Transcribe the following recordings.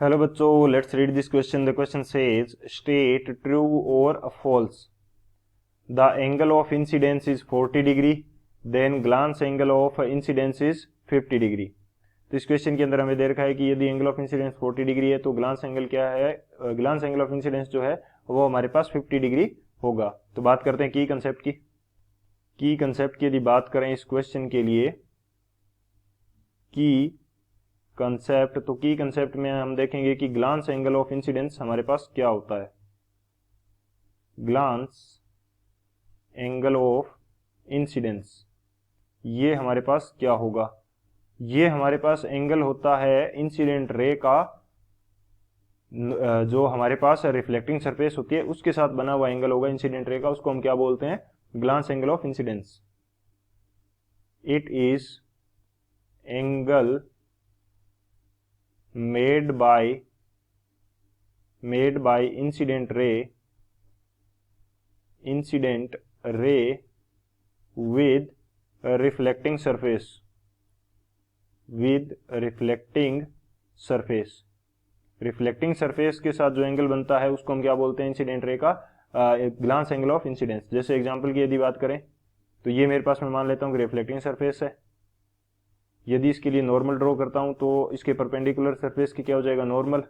Hello बच्चों, let's read this question. The question says state true और false. The angle of incidence is 40 degree, then glance angle of incidence is 50 degree. तो इस question के अंदर हमें दे रखा है कि यदि एंगल ऑफ इंसिडेंस 40 डिग्री है तो ग्लांस एंगल क्या है, ग्लांस एंगल ऑफ इंसिडेंस जो है वो हमारे पास 50 डिग्री होगा। तो बात करते हैं की कंसेप्ट की। की कंसेप्ट की यदि बात करें इस क्वेश्चन के लिए, की कंसेप्ट, तो की कंसेप्ट में हम देखेंगे कि ग्लांस एंगल ऑफ इंसिडेंस हमारे पास क्या होता है। ग्लांस एंगल ऑफ इंसिडेंस ये हमारे पास क्या होगा, ये हमारे पास एंगल होता है इंसिडेंट रे का, जो हमारे पास रिफ्लेक्टिंग सरफेस होती है उसके साथ बना हुआ एंगल होगा इंसिडेंट रे का, उसको हम क्या बोलते हैं, glance angle of incidence. It is angle made by incident ray with reflecting surface reflecting surface के साथ जो एंगल बनता है उसको हम क्या बोलते हैं, इंसिडेंट रे का ग्लांस एंगल ऑफ इंसिडेंस। जैसे एग्जांपल की यदि बात करें तो ये मेरे पास मैं मान लेता हूं कि रिफ्लेक्टिंग सरफेस है। यदि इसके लिए नॉर्मल ड्रॉ करता हूं तो इसके परपेंडिकुलर सरफेस की क्या हो जाएगा, नॉर्मल।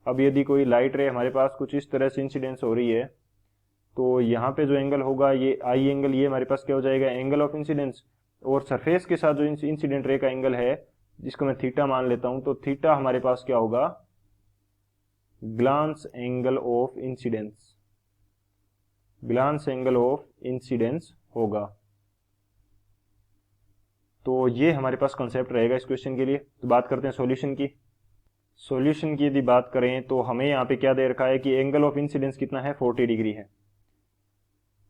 अब यदि कोई लाइट रे हमारे पास कुछ इस तरह से इंसिडेंस हो रही है तो यहाँ पे जो एंगल होगा ये आई एंगल, ये हमारे पास क्या हो जाएगा, एंगल ऑफ इंसिडेंस। और सरफेस के साथ जो इंसिडेंट रे का एंगल है जिसको मैं थीटा मान लेता हूं, तो थीटा हमारे पास क्या होगा, glance angle of incidence. Glance angle of incidence होगा। तो ये हमारे पास कॉन्सेप्ट रहेगा इस क्वेश्चन के लिए। तो बात करते हैं सॉल्यूशन की। सॉल्यूशन की यदि बात करें तो हमें यहाँ पे क्या दे रखा है कि एंगल ऑफ इंसिडेंस कितना है, 40 डिग्री है।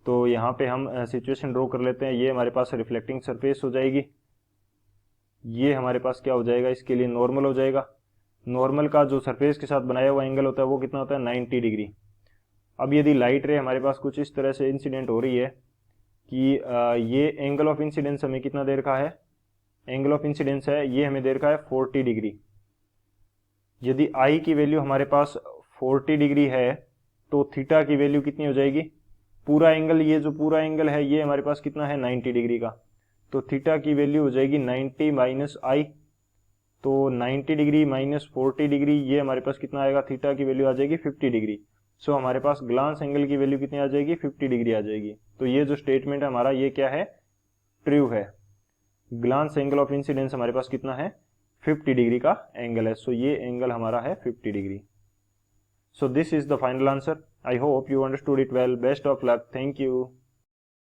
तो यहाँ पे हम सिचुएशन ड्रॉ कर लेते हैं। ये हमारे पास रिफ्लेक्टिंग सरफेस हो जाएगी, ये हमारे पास क्या हो जाएगा, इसके लिए नॉर्मल हो जाएगा। नॉर्मल का जो सरफेस के साथ बनाया हुआ एंगल होता है वो कितना होता है, 90 डिग्री। अब यदि लाइट रे हमारे पास कुछ इस तरह से इंसिडेंट हो रही है कि ये एंगल ऑफ इंसिडेंस हमें कितना दे रखा है, एंगल ऑफ इंसिडेंस है ये हमें दे रखा है 40 डिग्री। यदि आई की वैल्यू हमारे पास 40 डिग्री है तो थीटा की वैल्यू कितनी हो जाएगी, पूरा एंगल, ये जो पूरा एंगल है ये हमारे पास कितना है, 90 डिग्री का। तो थीटा की वैल्यू हो जाएगी 90 माइनस आई। तो 90 डिग्री माइनस 40 डिग्री ये हमारे पास कितना आएगा, थीटा की वैल्यू आ जाएगी 50 डिग्री। सो हमारे पास ग्लांस एंगल की वैल्यू कितनी आ जाएगी, 50 डिग्री आ जाएगी। तो ये जो स्टेटमेंट है हमारा ये क्या है, ट्रू है। ग्लांस एंगल ऑफ इंसिडेंस हमारे पास कितना है, 50 डिग्री का एंगल है। सो ये एंगल हमारा है 50 degree. So this is the final answer. I hope you understood it well. Best of luck. Thank you.